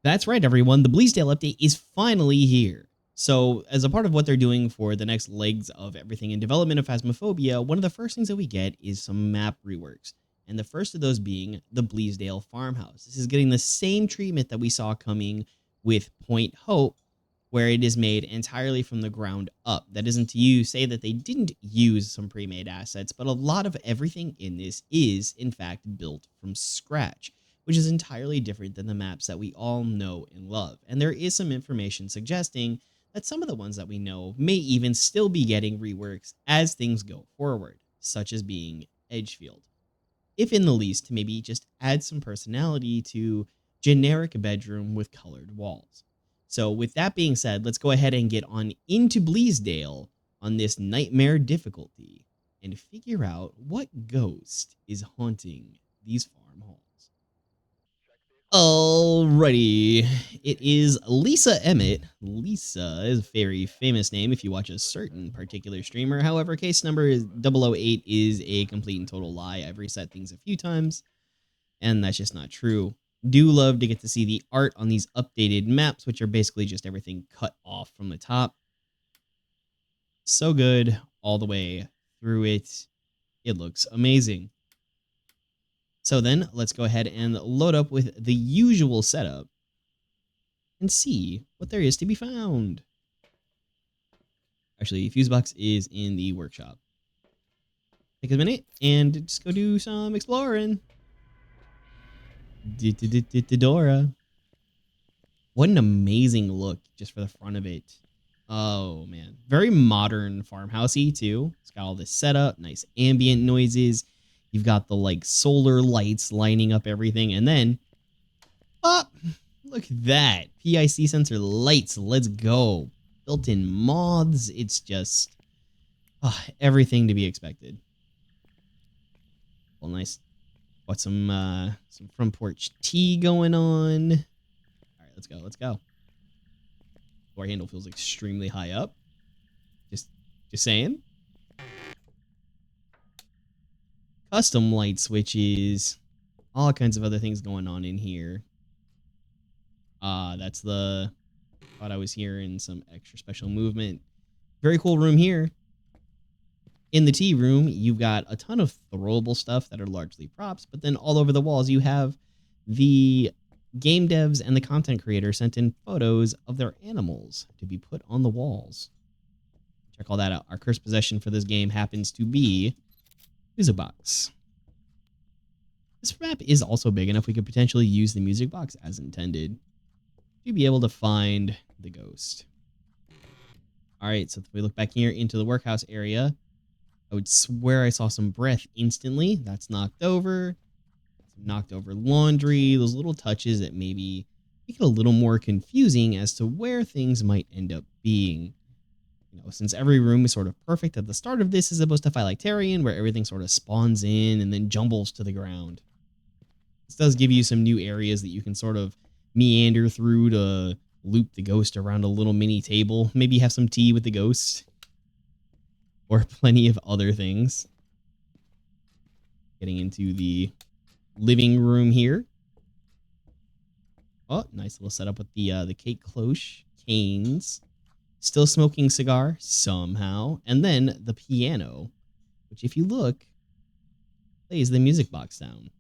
That's right, everyone. The Bleasdale update is finally here. So, as a part of what they're doing for the next legs of everything in development of Phasmophobia, one of the first things that we get is some map reworks. And the first of those being the Bleasdale Farmhouse. This is getting the same treatment that we saw coming with Point Hope, where it is made entirely from the ground up. That isn't to say that they didn't use some pre-made assets, but a lot of everything in this is, in fact, built from scratch, which is entirely different than the maps that we all know and love. And there is some information suggesting that some of the ones that we know may even still be getting reworks as things go forward, such as being Edgefield. If in the least, to maybe just add some personality to generic bedroom with colored walls. So with that being said, let's go ahead and get on into Bleasdale on this nightmare difficulty and figure out what ghost is haunting these farm halls. Alrighty, it is Lisa Emmett. Lisa is a very famous name if you watch a certain particular streamer. However, case number is 008 is a complete and total lie. I've reset things a few times, and that's just not true. Do love to get to see the art on these updated maps, which are basically just everything cut off from the top. So good all the way through it. It looks amazing. So then let's go ahead and load up with the usual setup and see what there is to be found. Actually, Fusebox is in the workshop. Take a minute and just go do some exploring. Dora. What an amazing look just for the front of it. Oh, man. Very modern farmhousey, too. It's got all this setup, nice ambient noises. You've got the, like, solar lights lining up everything. And then, look at that. PIC sensor lights. Let's go. Built-in moths. It's just everything to be expected. Well, nice. Got some front porch tea going on. All right, let's go. Let's go. Door handle feels extremely high up. Just saying. Custom light switches. All kinds of other things going on in here. That's the... Thought I was hearing some extra special movement. Very cool room here. In the tea room, you've got a ton of throwable stuff that are largely props, but then all over the walls you have the game devs and the content creator sent in photos of their animals to be put on the walls. Check all that out. Our cursed possession for this game happens to be music box. This map is also big enough we could potentially use the music box as intended to be able to find the ghost. All right, so if we look back here into the workhouse area, I would swear I saw some breath instantly. That's knocked over. Some knocked over laundry. Those little touches that maybe make it a little more confusing as to where things might end up being. You know, since every room is sort of perfect at the start of this as opposed to Phylacterian, where everything sort of spawns in and then jumbles to the ground. This does give you some new areas that you can sort of meander through to loop the ghost around a little mini table. Maybe have some tea with the ghost. Or plenty of other things. Getting into the living room here. Oh, nice little setup with the Kate Cloche canes. Still smoking cigar somehow. And then the piano, which if you look, plays the music box down.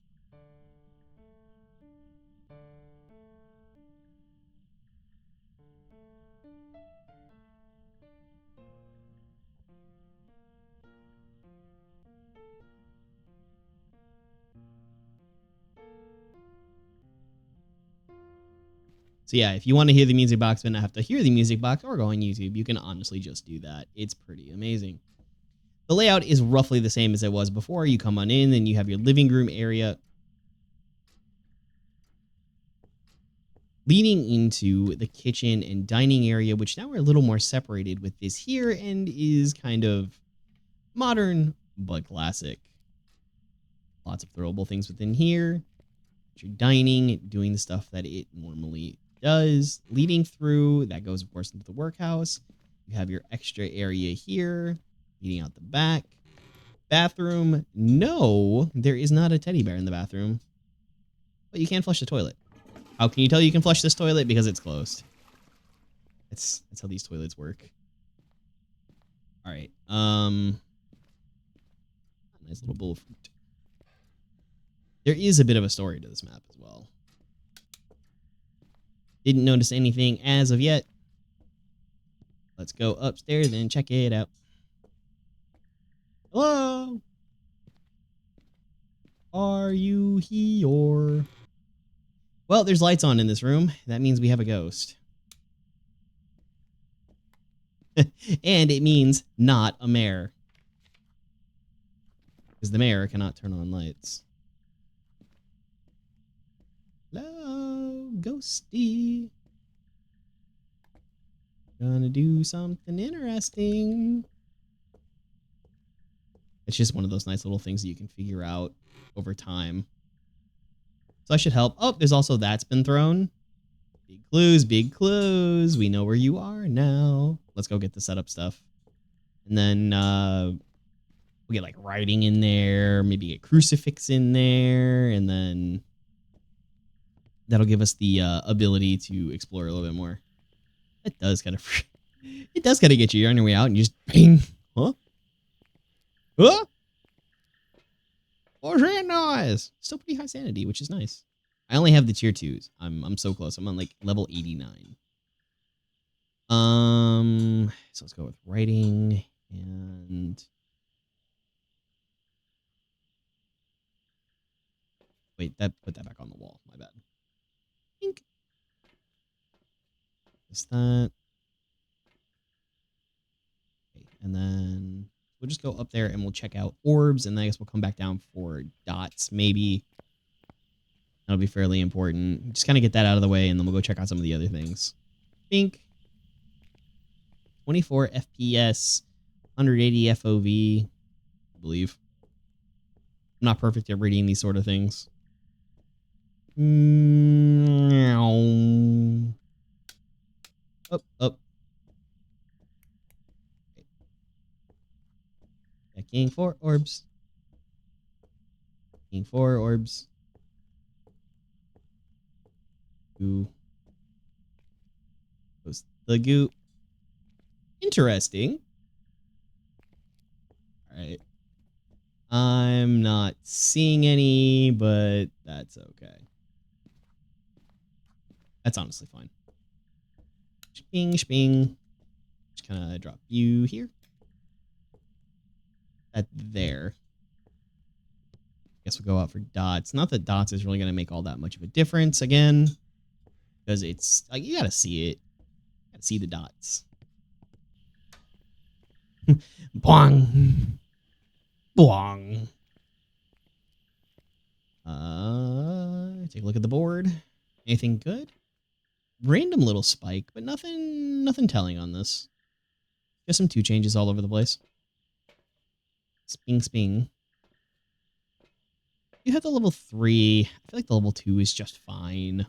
So yeah, if you want to hear the music box but not have to hear the music box or go on YouTube, you can honestly just do that. It's pretty amazing. The layout is roughly the same as it was before. You come on in and you have your living room area leading into the kitchen and dining area, which now are a little more separated with this here and is kind of modern but classic. Lots of throwable things within here. Your dining, doing the stuff that it normally does. Leading through, that goes, of course, into the workhouse. You have your extra area here, leading out the back. Bathroom, no, there is not a teddy bear in the bathroom. But you can flush the toilet. How can you tell you can flush this toilet? Because it's closed. That's how these toilets work. All right. Nice little bowl of fruit. There is a bit of a story to this map as well. Didn't notice anything as of yet. Let's go upstairs and check it out. Hello? Are you here? Well, there's lights on in this room. That means we have a ghost. And it means not a mayor. Because the mayor cannot turn on lights. Hello, ghosty. Gonna do something interesting. It's just one of those nice little things that you can figure out over time. So I should help. Oh, there's also that's been thrown. Big clues, big clues. We know where you are now. Let's go get the setup stuff. And then we'll get like writing in there, maybe get crucifix in there, and then that'll give us the ability to explore a little bit more. It does kind of get you on your way out and you just bang. Huh? Huh? What's that noise? Still pretty high sanity, which is nice. I only have the tier 2s. I'm so close. I'm on like level 89. So let's go with writing and wait, put that back on the wall. My bad. Pink. Just that. Okay, and then we'll just go up there and we'll check out orbs, and then I guess we'll come back down for dots, maybe. That'll be fairly important. Just kind of get that out of the way, and then we'll go check out some of the other things. Pink. 24 FPS, 180 FOV, I believe. I'm not perfect at reading these sort of things. Up, up. Checking for orbs. Checking for orbs. Goo. Goes the goo. Interesting. All right. I'm not seeing any, but that's okay. That's honestly fine. Sping, sping. Just kind of drop you here. That there. Guess we'll go out for dots. Not that dots is really going to make all that much of a difference again. Because it's like, you got to see it. You got to see the dots. Boing. Boing. Take a look at the board. Anything good? Random little spike, but nothing telling on this. Just some 2 changes all over the place. Sping, sping. You have the level 3. I feel like the level 2 is just fine.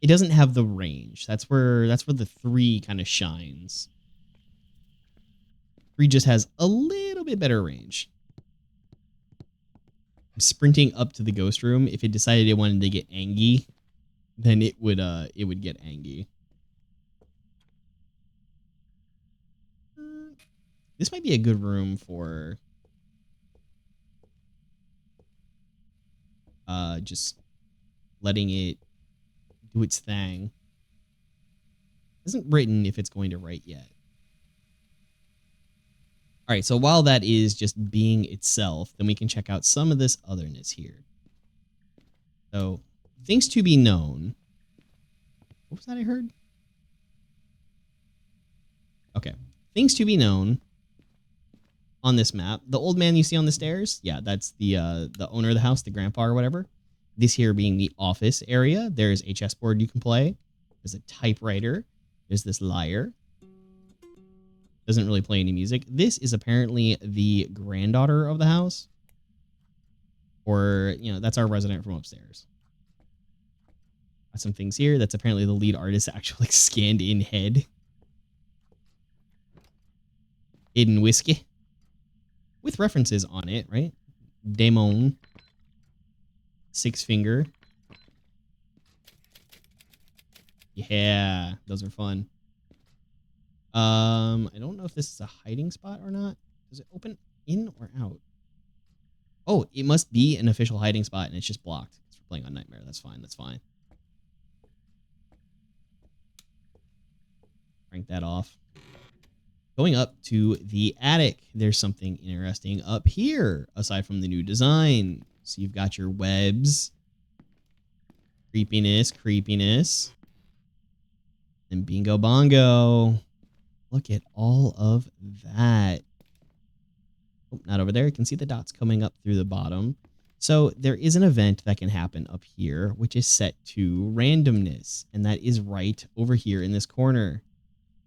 It doesn't have the range. That's where the 3 kind of shines. 3 just has a little bit better range. I'm sprinting up to the ghost room. If it decided it wanted to get angry, then it would get angry. This might be a good room for just letting it do its thing. It isn't written if it's going to write yet. All right, so while that is just being itself, then we can check out some of this otherness here. So, things to be known. What was that I heard? Okay. Things to be known on this map. The old man you see on the stairs, yeah, that's the owner of the house, the grandpa or whatever. This here being the office area. There's a chessboard you can play. There's a typewriter. There's this lyre. Doesn't really play any music. This is apparently the granddaughter of the house. Or, you know, that's our resident from upstairs. Got some things here. That's apparently the lead artist's actual like, scanned in head. Hidden whiskey. With references on it, right? Demon. 6 finger. Yeah, those are fun. I don't know if this is a hiding spot or not. Does it open in or out? Oh, it must be an official hiding spot, and it's just blocked. It's for playing on Nightmare. That's fine. That's fine. Crank that off. Going up to the attic, there's something interesting up here, aside from the new design. So you've got your webs. Creepiness, creepiness. And bingo bongo. Look at all of that. Oh, not over there. You can see the dots coming up through the bottom. So there is an event that can happen up here, which is set to randomness. And that is right over here in this corner.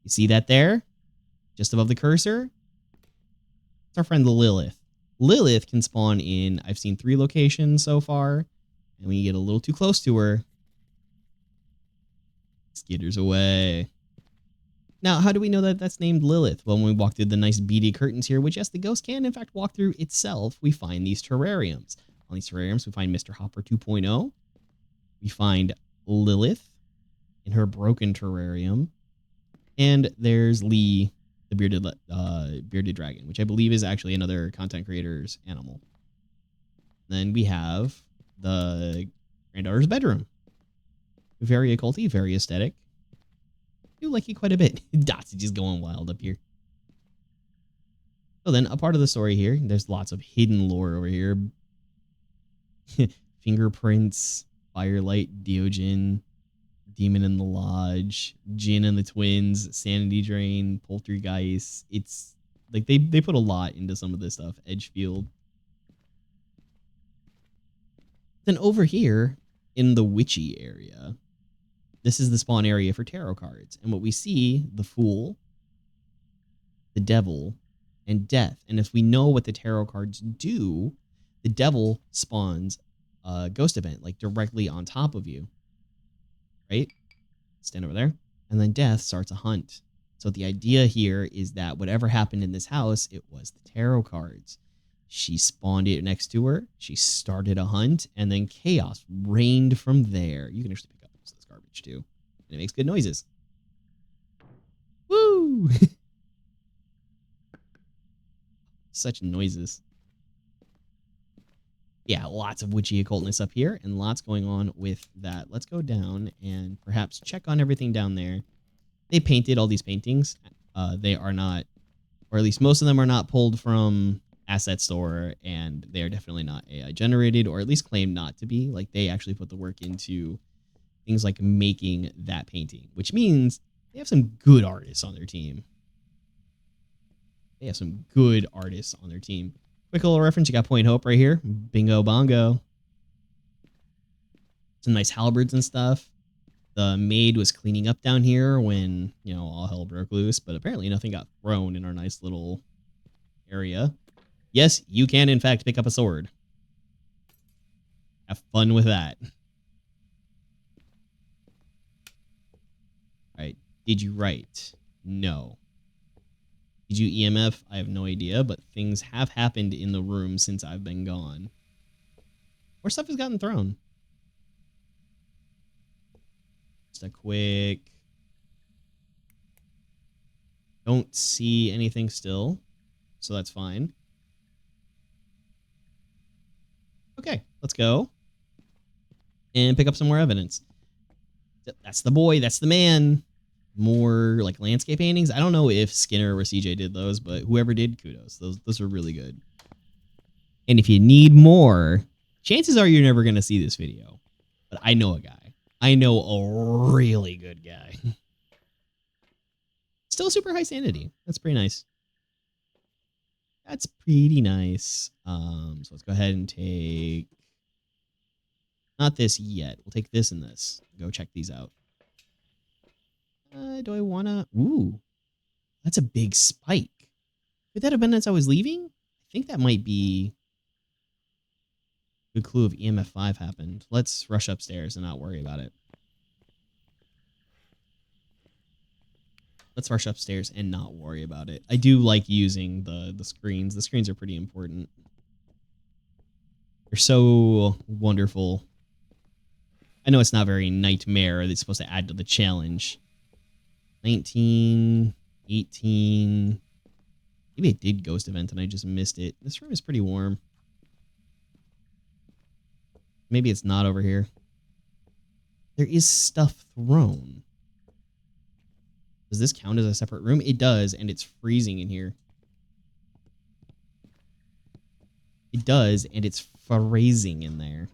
You see that there? Just above the cursor? It's our friend Lilith. Lilith can spawn in, I've seen 3 locations so far. And when you get a little too close to her, skitters away. Now, how do we know that that's named Lilith? Well, when we walk through the nice beady curtains here, which, yes, the ghost can, in fact, walk through itself, we find these terrariums. On these terrariums, we find Mr. Hopper 2.0. We find Lilith in her broken terrarium. And there's Lee, the bearded dragon, which I believe is actually another content creator's animal. Then we have the granddaughter's bedroom. Very occulty, very aesthetic. I do like it quite a bit. Dots just going wild up here. So then, a part of the story here, there's lots of hidden lore over here. Fingerprints, Firelight, Diogen, Demon in the Lodge, Jin and the Twins, Sanity Drain, Poltergeist. It's like they put a lot into some of this stuff. Edgefield. Then over here in the witchy area, this is the spawn area for tarot cards. And what we see, the Fool, the Devil, and Death. And if we know what the tarot cards do, the Devil spawns a ghost event, like directly on top of you. Right? Stand over there. And then Death starts a hunt. So the idea here is that whatever happened in this house, it was the tarot cards. She spawned it next to her. She started a hunt, and then chaos reigned from there. You can actually pick up most of this garbage too, and it makes good noises. Woo! Such noises. Yeah, lots of witchy occultness up here, and lots going on with that. Let's go down and perhaps check on everything down there. They painted all these paintings. They are not, or at least most of them are not pulled from Asset Store, and they are definitely not AI generated, or at least claim not to be. Like, they actually put the work into things like making that painting, which means they have some good artists on their team. They have some good artists on their team. Quick little reference, you got Point Hope right here. Bingo bongo. Some nice halberds and stuff. The maid was cleaning up down here when, you know, all hell broke loose, but apparently nothing got thrown in our nice little area. Yes, you can, in fact, pick up a sword. Have fun with that. All right. Did you write? No. Did you EMF? I have no idea, but things have happened in the room since I've been gone. More stuff has gotten thrown. Just a quick... Don't see anything still, so that's fine. Okay, let's go and pick up some more evidence. That's the boy. That's the man. More like landscape paintings. I don't know if Skinner or CJ did those, but whoever did, kudos. Those are really good. And if you need more, chances are you're never going to see this video. But I know a guy. I know a really good guy. Still super high sanity. That's pretty nice. That's pretty nice. So let's go ahead and take... Not this yet. We'll take this and this. Go check these out. Do I want to... Ooh. That's a big spike. Could that have been as I was leaving? I think that might be... a good clue if EMF 5 happened. Let's rush upstairs and not worry about it. Let's rush upstairs and not worry about it. I do like using the screens. The screens are pretty important. They're so wonderful. I know it's not very nightmare. It's supposed to add to the challenge. 19, 18. Maybe it did ghost event and I just missed it. This room is pretty warm. Maybe it's not over here. There is stuff thrown. Does this count as a separate room? It does, and it's freezing in here. It does, and it's freezing in there.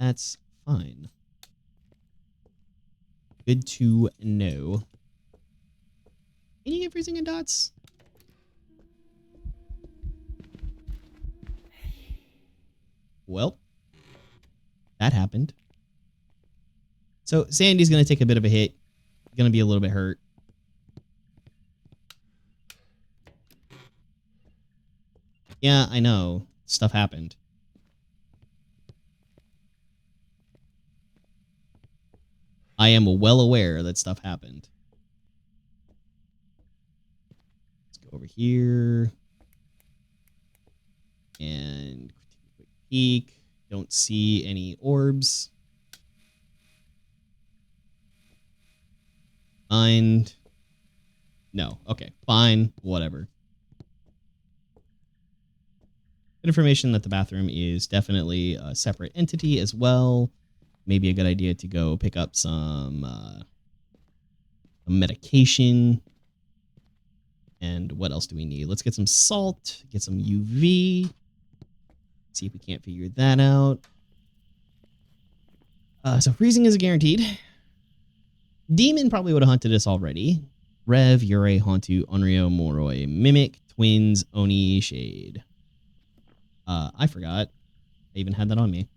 That's fine. Good to know. Can you get freezing in dots? Well, that happened. So Sandy's going to take a bit of a hit. Going to be a little bit hurt. Yeah, I know. Stuff happened. I am well aware that stuff happened. Let's go over here. And take a quick peek. Don't see any orbs. Find. No. Okay. Fine. Whatever. Good information that the bathroom is definitely a separate entity as well. Maybe a good idea to go pick up some medication. And what else do we need? Let's get some salt. Get some UV. See if we can't figure that out. So freezing is guaranteed. Demon probably would have hunted us already. Rev, Yurei, Hantu, Onryo, Moroi, Mimic, Twins, Oni, Shade. I forgot. I even had that on me.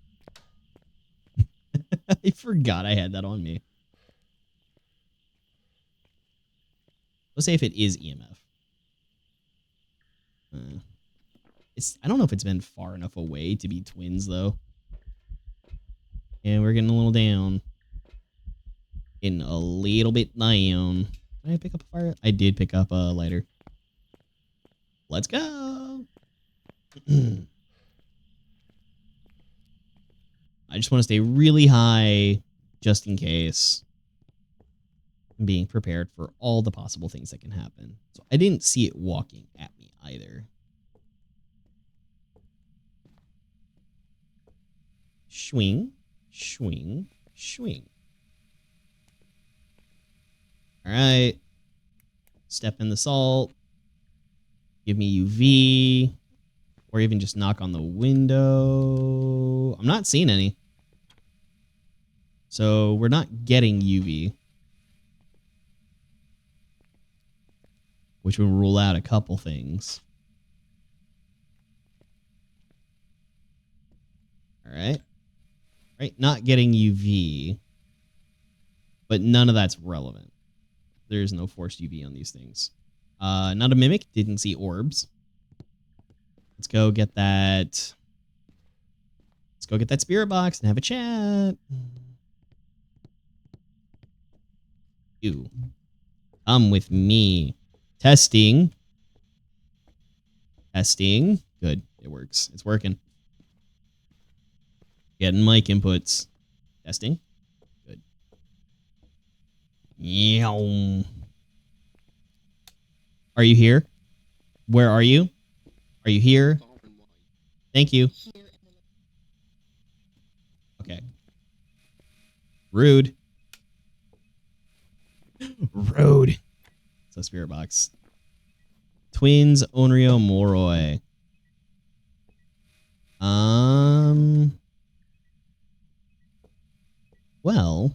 I forgot I had that on me. Let's say if it is EMF. I don't know if it's been far enough away to be twins, though. And we're getting a little down. Getting a little bit down. Did I pick up a fire? I did pick up a lighter. Let's go. I just want to stay really high just in case. I'm being prepared for all the possible things that can happen. So I didn't see it walking at me either. Swing, swing, swing. All right. Step in the salt. Give me UV. Or even just knock on the window. I'm not seeing any. So we're not getting UV. Which would rule out a couple things. All right. Right, not getting UV. But none of that's relevant. There's no forced UV on these things. Not a mimic. Didn't see orbs. Let's go get that. Let's go get that spirit box and have a chat. You. Come with me. Testing. Testing. Good. It works. It's working. Getting mic inputs. Testing. Good. Meow. Are you here? Where are you? Are you here? Thank you. Okay. Rude. Rude. So spirit box. Twins, Onryo, Moroi. Well,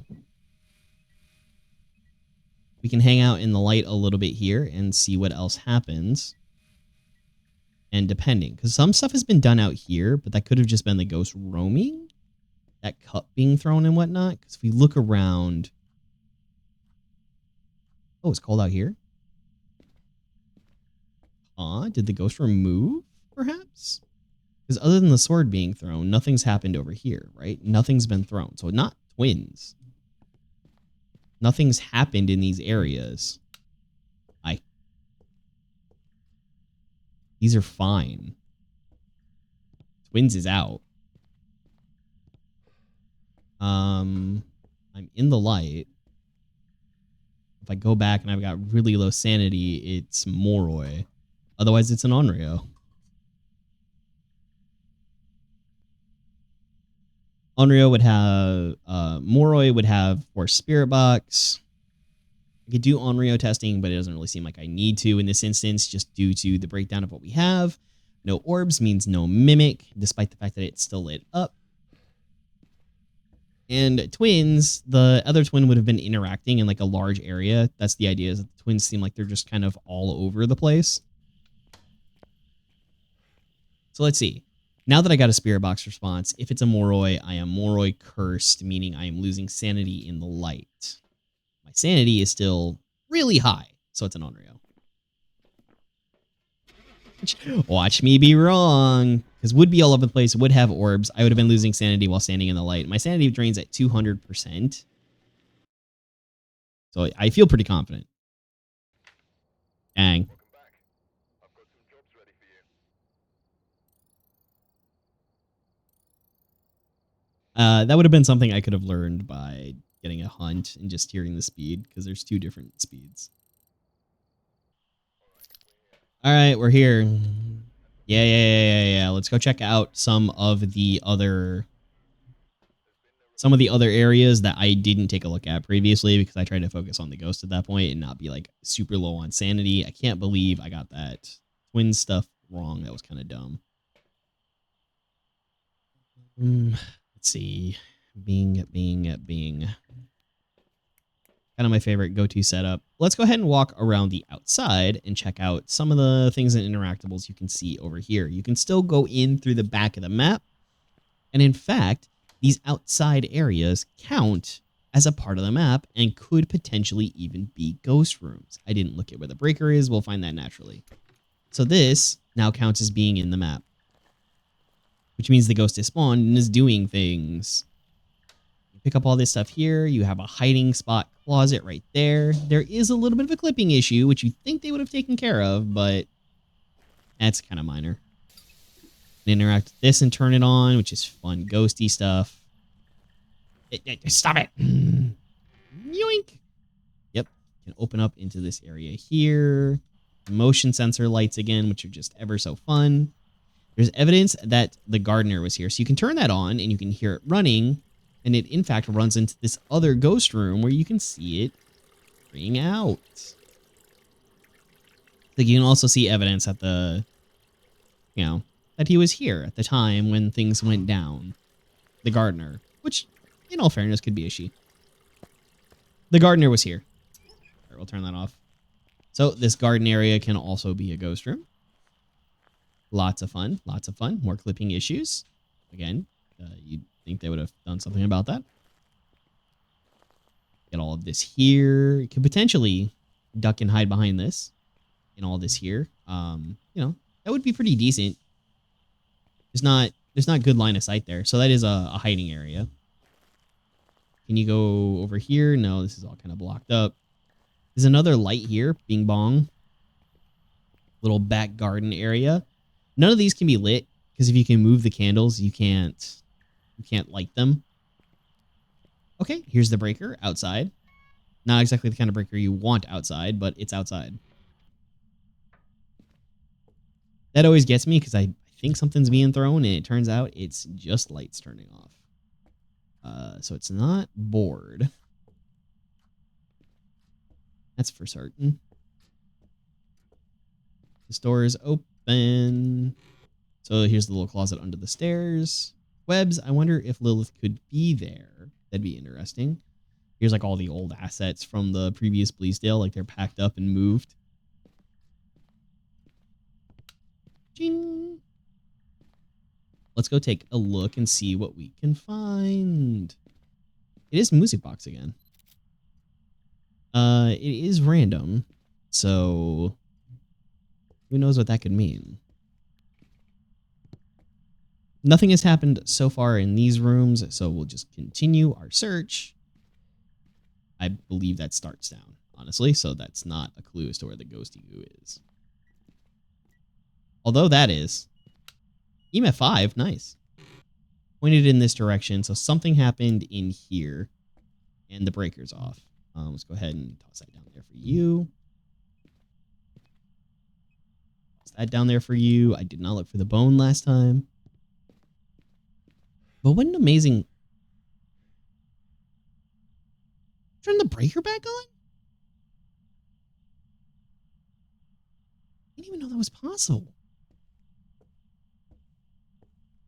we can hang out in the light a little bit here and see what else happens. And depending, because some stuff has been done out here, but that could have just been the ghost roaming. That cup being thrown and whatnot. Because if we look around... Oh, it's cold out here? Did the ghost remove, perhaps? Because other than the sword being thrown, nothing's happened over here, right? Nothing's been thrown. So not twins. Nothing's happened in these areas. These are fine. Twins is out. I'm in the light. If I go back and I've got really low sanity, it's Moroi. Otherwise, it's an Onryo. Onryo would have, Moroi would have 4 Spirit Box. I could do Onryo testing, but it doesn't really seem like I need to in this instance, just due to the breakdown of what we have. No orbs means no mimic, despite the fact that it's still lit up. And twins, the other twin would have been interacting in like a large area. That's the idea, is that the twins seem like they're just kind of all over the place. So let's see. Now that I got a Spirit Box response, if it's a Moroi, I am Moroi cursed, meaning I am losing sanity in the light. My sanity is still really high, so it's an Onryo. Watch me be wrong, because would be all over the place, would have orbs. I would have been losing sanity while standing in the light. My sanity drains at 200%. So I feel pretty confident. Dang. That would have been something I could have learned by getting a hunt and just hearing the speed, because there's 2 different speeds. All right, we're here. Yeah. Let's go check out some of the other areas that I didn't take a look at previously, because I tried to focus on the ghost at that point and not be like super low on sanity. I can't believe I got that twin stuff wrong. That was kind of dumb. Let's see. Bing. Kind of my favorite go-to setup. Let's go ahead and walk around the outside and check out some of the things and interactables you can see over here. You can still go in through the back of the map. And in fact, these outside areas count as a part of the map and could potentially even be ghost rooms. I didn't look at where the breaker is. We'll find that naturally. So this now counts as being in the map, which means the ghost is spawned and is doing things. Pick up all this stuff here. You have a hiding spot closet right there. There is a little bit of a clipping issue, which you think they would have taken care of, but that's kind of minor. Interact with this and turn it on, which is fun ghosty stuff. Stop it. Yoink. Yep. Can open up into this area here. Motion sensor lights again, which are just ever so fun. There's evidence that the gardener was here, so you can turn that on and you can hear it running. And it, in fact, runs into this other ghost room where you can see it ring out. Like you can also see evidence that that he was here at the time when things went down. The gardener, which, in all fairness, could be a she. The gardener was here. All right, we'll turn that off. So this garden area can also be a ghost room. Lots of fun. More clipping issues. Again, you'd think they would have done something about that. Get all of this here. You could potentially duck and hide behind this and all this here. That would be pretty decent. There's not good line of sight there, so that is a hiding area. Can you go over here? No, this is all kind of blocked up. There's another light here. Bing bong. Little back garden area. None of these can be lit because if you can move the candles, you can't light them. Okay, here's the breaker outside. Not exactly the kind of breaker you want outside, but it's outside. That always gets me because I think something's being thrown, and it turns out it's just lights turning off. So it's not bored. That's for certain. The store is open. So here's the little closet under the stairs. Webs, I wonder if Lilith could be there. That'd be interesting. Here's like all the old assets from the previous Bleasedale, like they're packed up and moved. Ching. Let's go take a look and see what we can find. It is Music Box again. It is random, so who knows what that could mean. Nothing has happened so far in these rooms, so we'll just continue our search. I believe that starts down, honestly, so that's not a clue as to where the ghosty goo is. Although that is. EMF 5, nice. pointed in this direction. So something happened in here and the breaker's off. Let's go ahead and toss that down there for you. Toss that down there for you. I did not look for the bone last time. But what an amazing... Turn the breaker back on? I didn't even know that was possible.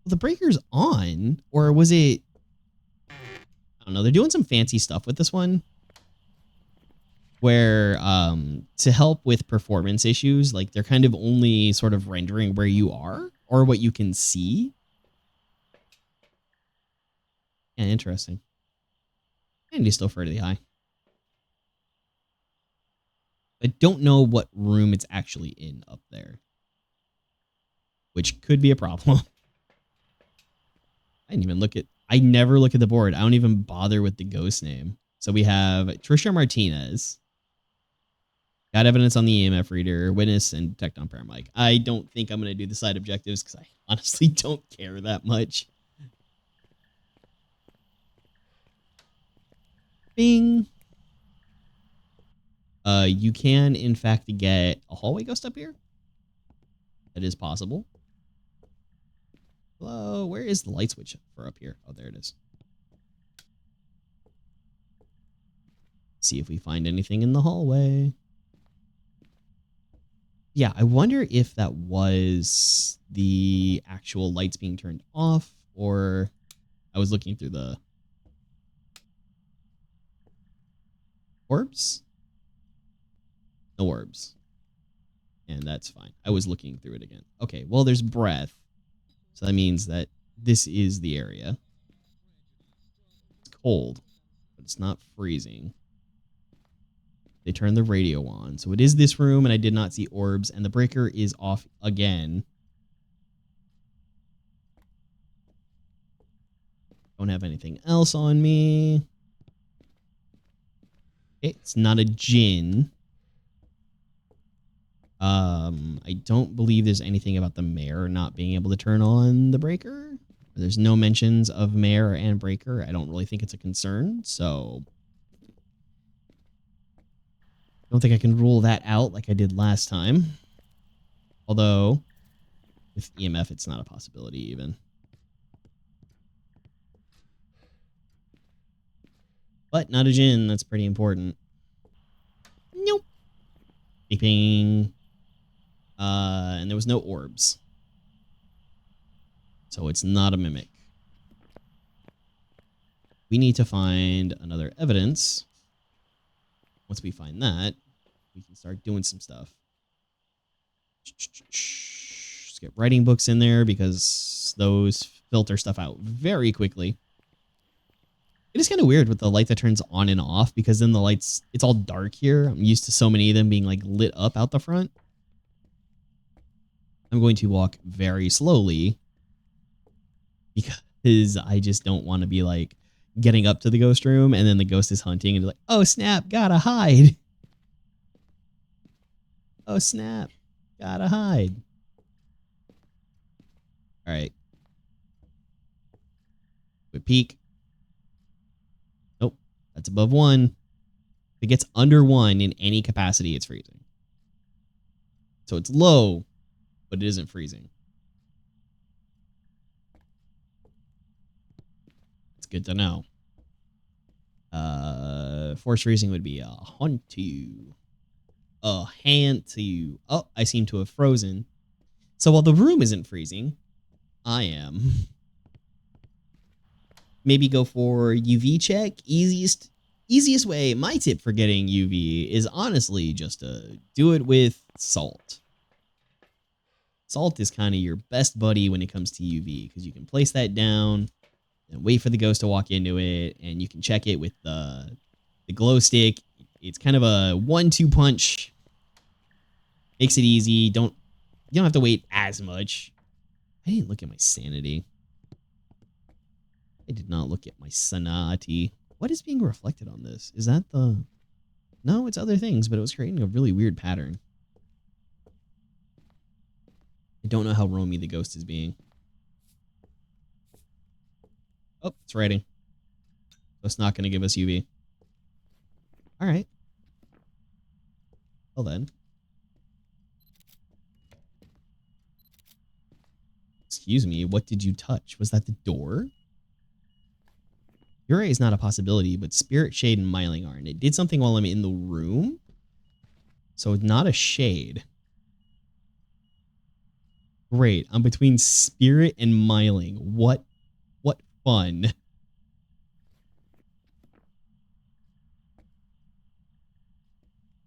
Well, the breaker's on, or was it... I don't know. They're doing some fancy stuff with this one. Where, to help with performance issues, like, they're kind of only sort of rendering where you are, or what you can see. Yeah, interesting. And he's still fairly high. I don't know what room it's actually in up there. Which could be a problem. I didn't even look at... I never look at the board. I don't even bother with the ghost name. So we have Trisha Martinez. Got evidence on the EMF reader, witness, and detect on paramedic. I don't think I'm going to do the side objectives because I honestly don't care that much. Bing. You can, in fact, get a hallway ghost up here. That is possible. Hello, where is the light switch for up here? Oh, there it is. See if we find anything in the hallway. Yeah, I wonder if that was the actual lights being turned off, or I was looking through the orbs. No orbs. And that's fine. I was looking through it again. Okay, well, there's breath. So that means that this is the area. It's cold, but it's not freezing. They turned the radio on. So it is this room, and I did not see orbs, and the breaker is off again. Don't have anything else on me. It's not a djinn. I don't believe there's anything about the mayor not being able to turn on the breaker. There's no mentions of mayor and breaker. I don't really think it's a concern, so I don't think I can rule that out like I did last time. Although, with EMF, it's not a possibility even. But not a djinn. That's pretty important. Nope. Beeping. And there was no orbs. So it's not a mimic. We need to find another evidence. Once we find that, we can start doing some stuff. Let's get writing books in there because those filter stuff out very quickly. It is kind of weird with the light that turns on and off because then the lights, it's all dark here. I'm used to so many of them being like lit up out the front. I'm going to walk very slowly because I just don't want to be like getting up to the ghost room and then the ghost is hunting and like, oh snap, gotta hide. Oh snap, gotta hide. All right. Quick peek. Nope, that's above 1. If it gets under 1 in any capacity, it's freezing. So it's low, but it isn't freezing. It's good to know. Force freezing would be a hantu. A hantu. Oh, I seem to have frozen. So while the room isn't freezing, I am. Maybe go for UV check. Easiest way, my tip for getting UV is honestly just to do it with salt. Salt is kind of your best buddy when it comes to UV because you can place that down and wait for the ghost to walk into it, and you can check it with the glow stick. It's kind of a 1-2 punch. Makes it easy. You don't have to wait as much. I didn't look at my sanity. I did not look at my sanity. What is being reflected on this? Is that the... No, it's other things, but it was creating a really weird pattern. I don't know how roamy the ghost is being. Oh, it's writing. So it's not going to give us UV. All right. Well then. Excuse me, what did you touch? Was that the door? Ure is not a possibility, but Spirit, Shade, and Myling are. And it did something while I'm in the room. So it's not a shade. Great. I'm between Spirit and Myling. What fun.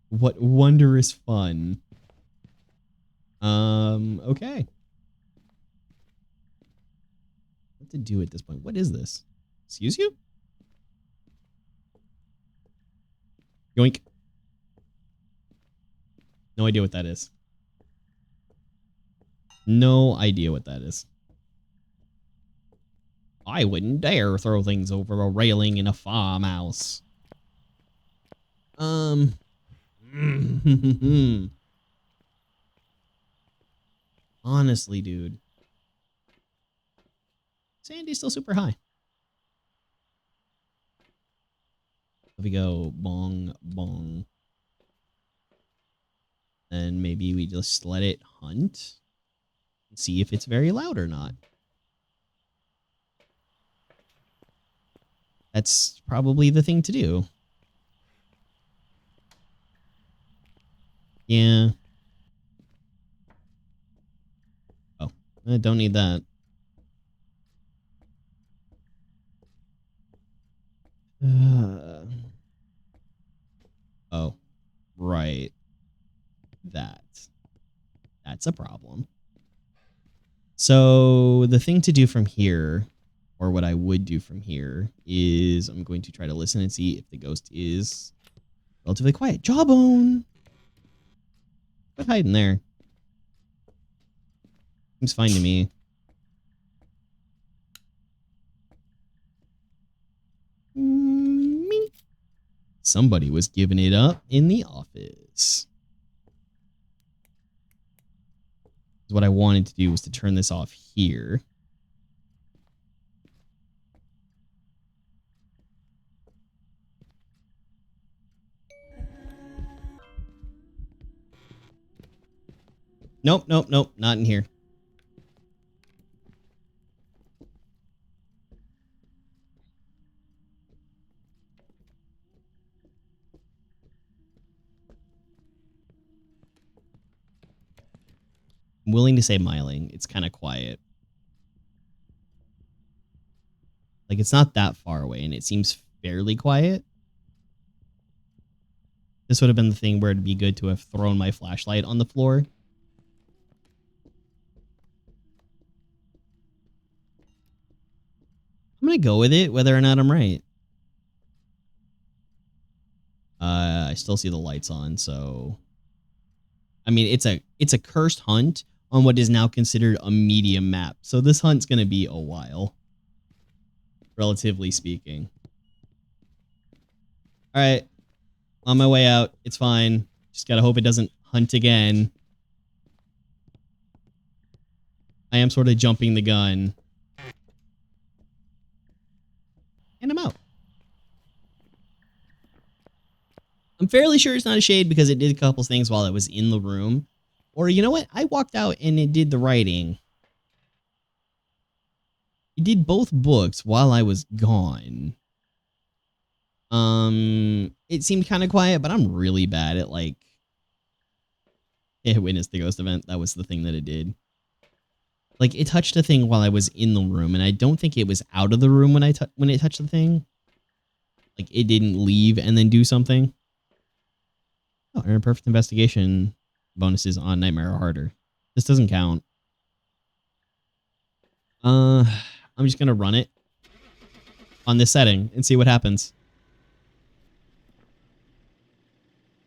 What wondrous fun. Okay. What to do at this point? What is this? Excuse you? Yoink. No idea what that is. No idea what that is. I wouldn't dare throw things over a railing in a farmhouse. Honestly, dude. Sandy's still super high. If we go bong, bong. And maybe we just let it hunt. And see if it's very loud or not. That's probably the thing to do. Yeah. Oh, I don't need that. Oh, right. That's a problem. So the thing to do from here, or what I would do from here, is I'm going to try to listen and see if the ghost is relatively quiet. Jawbone! Quit hiding there. Seems fine to me. Somebody was giving it up in the office. What I wanted to do was to turn this off here. Nope, nope, nope, not in here. I'm willing to say Myling. It's kind of quiet. Like, it's not that far away, and it seems fairly quiet. This would have been the thing where it'd be good to have thrown my flashlight on the floor. I'm going to go with it, whether or not I'm right. I still see the lights on, so... I mean, it's a cursed hunt on what is now considered a medium map. So this hunt's going to be a while, relatively speaking. All right. On my way out. It's fine. Just got to hope it doesn't hunt again. I am sort of jumping the gun. And I'm out. I'm fairly sure it's not a shade because it did a couple things while I was in the room. Or you know what? I walked out and it did the writing. It did both books while I was gone. It seemed kind of quiet, but I'm really bad at like... It witnessed the ghost event. That was the thing that it did. Like, it touched a thing while I was in the room, and I don't think it was out of the room when it touched the thing. Like, it didn't leave and then do something. Oh, earn a perfect investigation bonuses on Nightmare or Harder. This doesn't count. I'm just gonna run it on this setting and see what happens.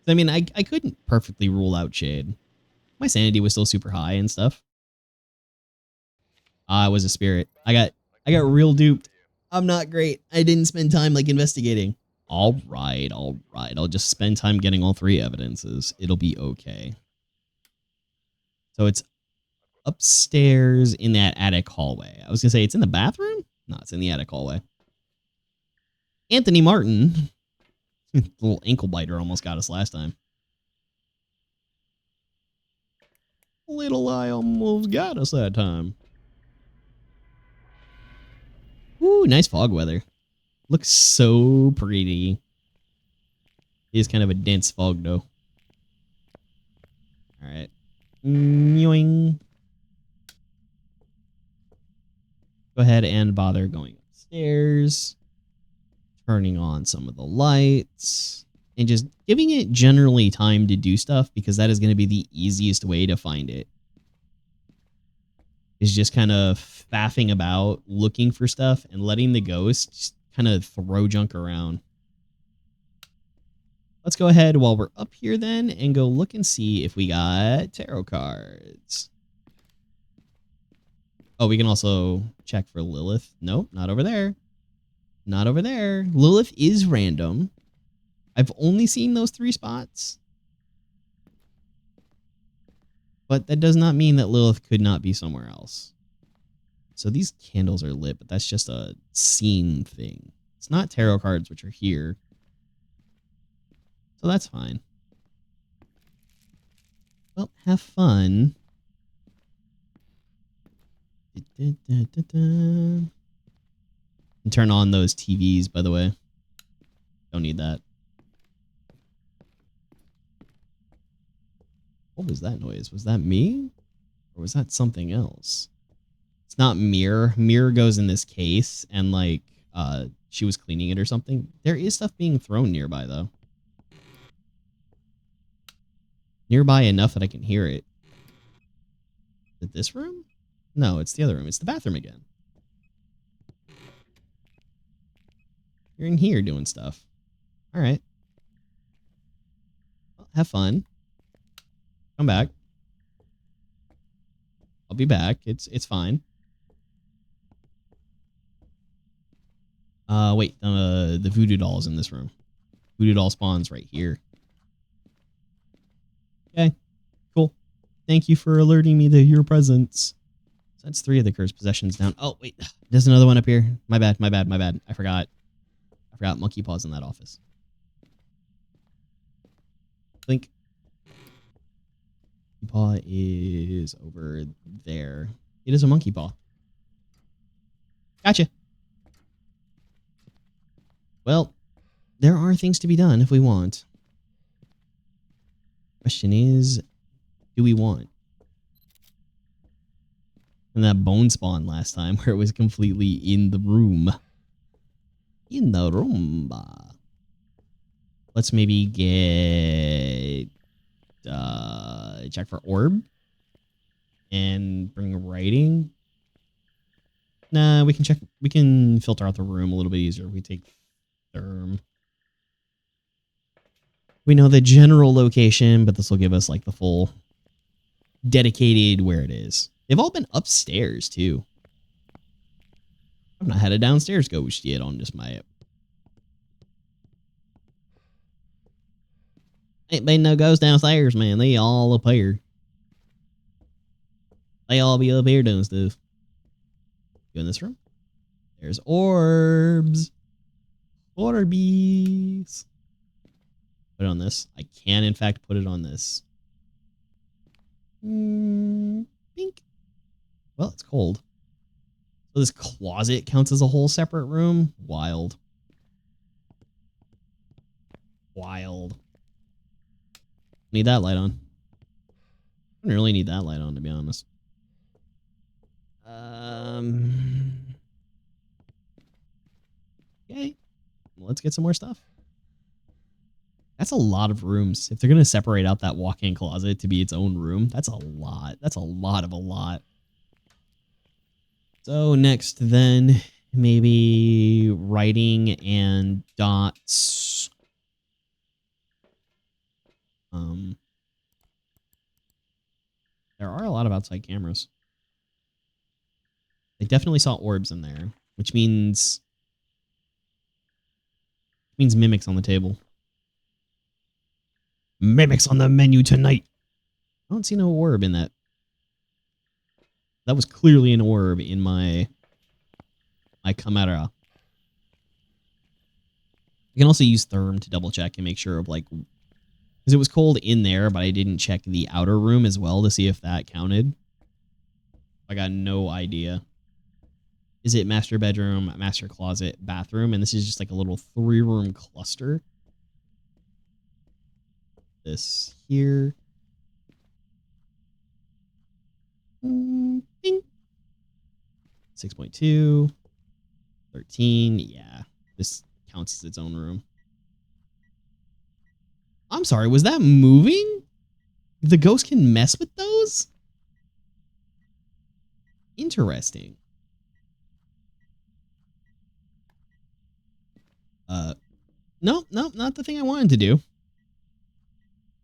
I mean, I couldn't perfectly rule out Shade. My sanity was still super high and stuff. I was a spirit. I got real duped. I'm not great. I didn't spend time like investigating. All right. I'll just spend time getting all three evidences. It'll be okay. So it's upstairs in that attic hallway. I was gonna say it's in the bathroom. No, it's in the attic hallway. Anthony Martin. Little ankle biter almost got us last time. Little eye almost got us that time. Ooh, nice fog weather. Looks so pretty. It is kind of a dense fog, though. All right. Yoing. Go ahead and bother going upstairs. Turning on some of the lights. And just giving it generally time to do stuff, because that is going to be the easiest way to find it. Is just kind of faffing about, looking for stuff, and letting the ghosts kind of throw junk around. Let's go ahead while we're up here then and go look and see if we got tarot cards. Oh, we can also check for Lilith. Nope, not over there. Not over there. Lilith is random. I've only seen those 3 spots. But that does not mean that Lilith could not be somewhere else. So these candles are lit, but that's just a scene thing. It's not tarot cards, which are here. So that's fine. Well, have fun. And turn on those TVs, by the way. Don't need that. What was that noise? Was that me? Or was that something else? It's not Mirror. Mirror goes in this case, and like she was cleaning it or something. There is stuff being thrown nearby, though. Nearby enough that I can hear it. Is it this room? No, it's the other room. It's the bathroom again. You're in here doing stuff. All right. Well, have fun. Come back. I'll be back. It's fine. Wait. The voodoo doll is in this room. Voodoo doll spawns right here. Okay. Cool. Thank you for alerting me to your presence. So that's 3 of the cursed possessions down. Oh, wait. There's another one up here. My bad. I forgot. Monkey Paw's in that office. Blink. Monkey Paw is over there. It is a monkey paw. Gotcha. Well, there are things to be done if we want. Question is, do we want? And that bone spawn last time where it was completely in the room. In the room. Let's maybe get check for orb and bring writing. Nah, we can filter out the room a little bit easier if we take therm. We know the general location, but this will give us like the full dedicated where it is. They've all been upstairs too. I've not had a downstairs ghost yet on this map. Ain't been no ghosts downstairs, man. They all up here. They all be up here doing stuff. Go in this room. There's orbs. Orbies. Put it on this. I can, in fact, put it on this. Pink. Well, it's cold. So this closet counts as a whole separate room? Wild. Wild. Need that light on. I don't really need that light on, to be honest. Okay. Let's get some more stuff. That's a lot of rooms. If they're going to separate out that walk-in closet to be its own room, that's a lot. That's a lot of a lot. So next then, maybe writing and dots. There are a lot of outside cameras. I definitely saw orbs in there, which means mimics on the table. Mimics on the menu tonight. I don't see no orb in that. That was clearly an orb in my camera. I can also use therm to double check and make sure of like, because it was cold in there, but I didn't check the outer room as well to see if that counted. I got no idea. Is it master bedroom, master closet, bathroom? And this is just like a little 3-room cluster. This here. Bing. 6.2. 13. Yeah. This counts as its own room. I'm sorry, was that moving? The ghost can mess with those? Interesting. No, not the thing I wanted to do.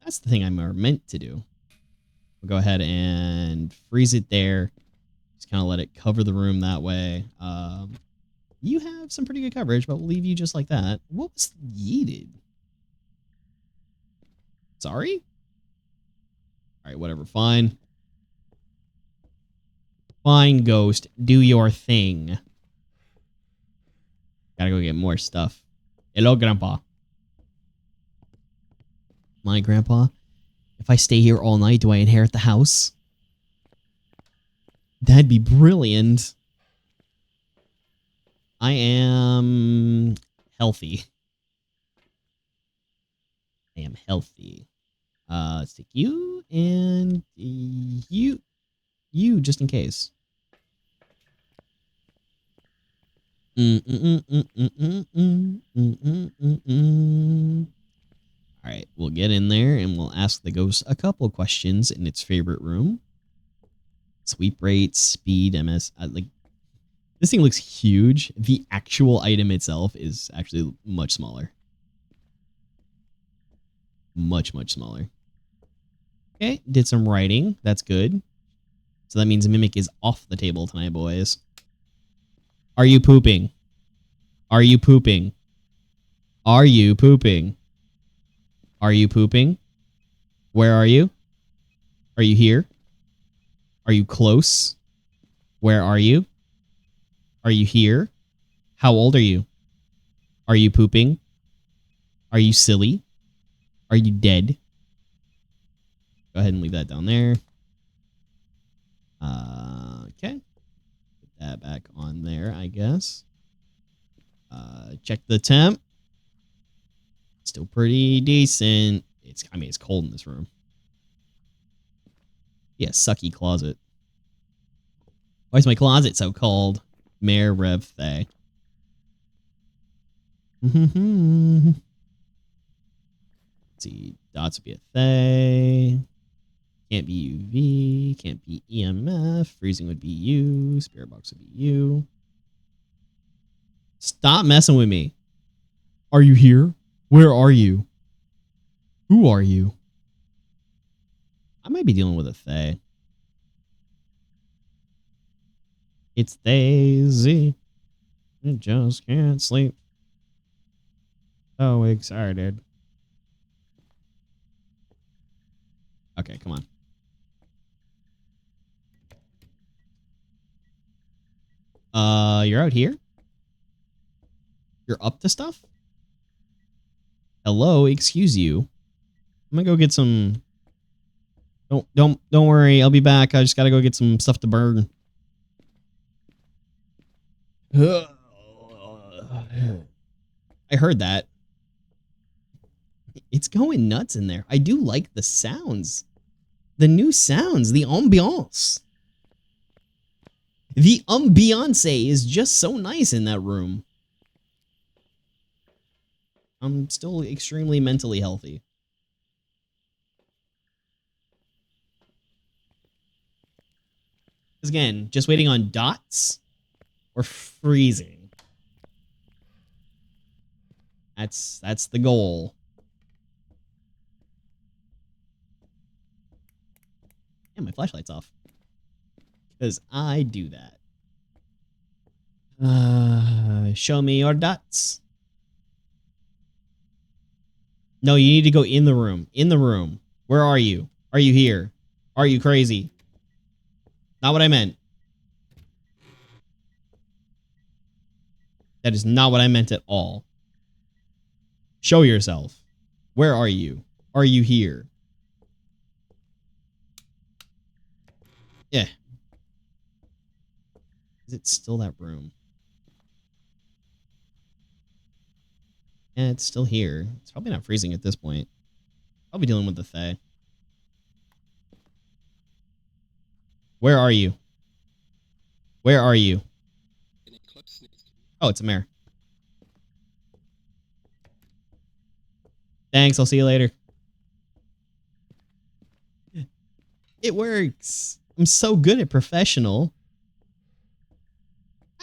That's the thing I'm meant to do. We'll go ahead and freeze it there. Just kind of let it cover the room that way. You have some pretty good coverage, but we'll leave you just like that. What was yeeted? Sorry? All right, whatever. Fine. Fine, ghost. Do your thing. Gotta go get more stuff. Hello, Grandpa. My Grandpa? If I stay here all night, do I inherit the house? That'd be brilliant. I am healthy. I am healthy. Let's take you and you just in case. All right, we'll get in there and we'll ask the ghost a couple questions in its favorite room. Sweep rate, speed, MS. Like, this thing looks huge. The actual item itself is actually much smaller. Much smaller. Okay, did some writing. That's good. So that means Mimic is off the table tonight, boys. Are you pooping? Are you pooping? Are you pooping? Are you pooping? Where are you? Are you here? Are you close? Where are you? Are you here? How old are you? Are you pooping? Are you silly? Are you dead? Go ahead and leave that down there. Okay. Put that back on there, I guess. Check the temp. Still pretty decent. I mean, it's cold in this room. Yeah, sucky closet. Why is my closet so cold? Mayor Rev Thay. Let's see. Dots would be a Thay. Can't be UV. Can't be EMF. Freezing would be you. Spirit box would be you. Stop messing with me. Are you here? Where are you? Who are you? I might be dealing with a Thay. It's Daisy. I just can't sleep. So excited. Okay, come on. You're out here? You're up to stuff? Hello, excuse you. I'm gonna go get some. Don't worry. I'll be back. I just gotta go get some stuff to burn. I heard that. It's going nuts in there. I do like the sounds. The new sounds. The ambiance. The ambiance is just so nice in that room. I'm still extremely mentally healthy. Because again, just waiting on dots or freezing. That's the goal. Yeah, my flashlight's off. Because I do that. Show me your dots. No, you need to go in the room. In the room. Where are you? Are you here? Are you crazy? Not what I meant. That is not what I meant at all. Show yourself. Where are you? Are you here? Yeah. Is it still that room? Yeah, it's still here. It's probably not freezing at this point. I'll be dealing with the Fae. Where are you? Where are you? Oh, it's a mare. Thanks, I'll see you later. It works. I'm so good at professional.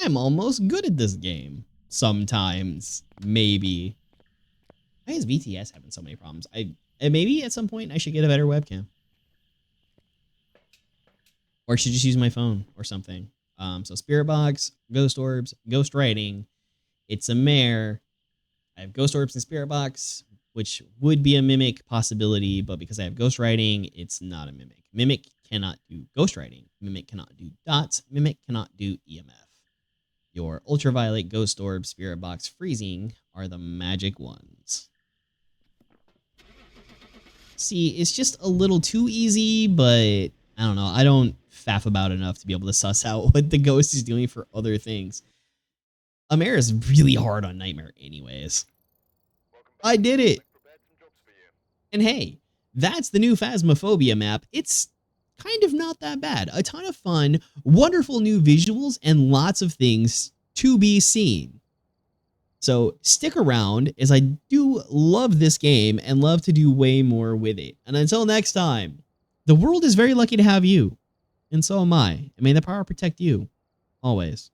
I'm almost good at this game. Sometimes. Maybe. Why is VTS having so many problems? Maybe at some point I should get a better webcam. Or I should just use my phone or something. So Spirit Box, Ghost Orbs, Ghost Writing. It's a mare. I have Ghost Orbs and Spirit Box, which would be a Mimic possibility, but because I have Ghost Writing, it's not a Mimic. Mimic cannot do Ghost Writing. Mimic cannot do dots. Mimic cannot do EMF. Your Ultraviolet, Ghost Orb, Spirit Box, Freezing are the magic ones. See, it's just a little too easy, but I don't know. I don't faff about enough to be able to suss out what the ghost is doing for other things. A mare is really hard on Nightmare anyways. I did it! And hey, that's the new Phasmophobia map. It's kind of not that bad. A ton of fun, wonderful new visuals, and lots of things to be seen. So stick around, as I do love this game and love to do way more with it. And until next time, the world is very lucky to have you. And so am I. And may the power protect you. Always.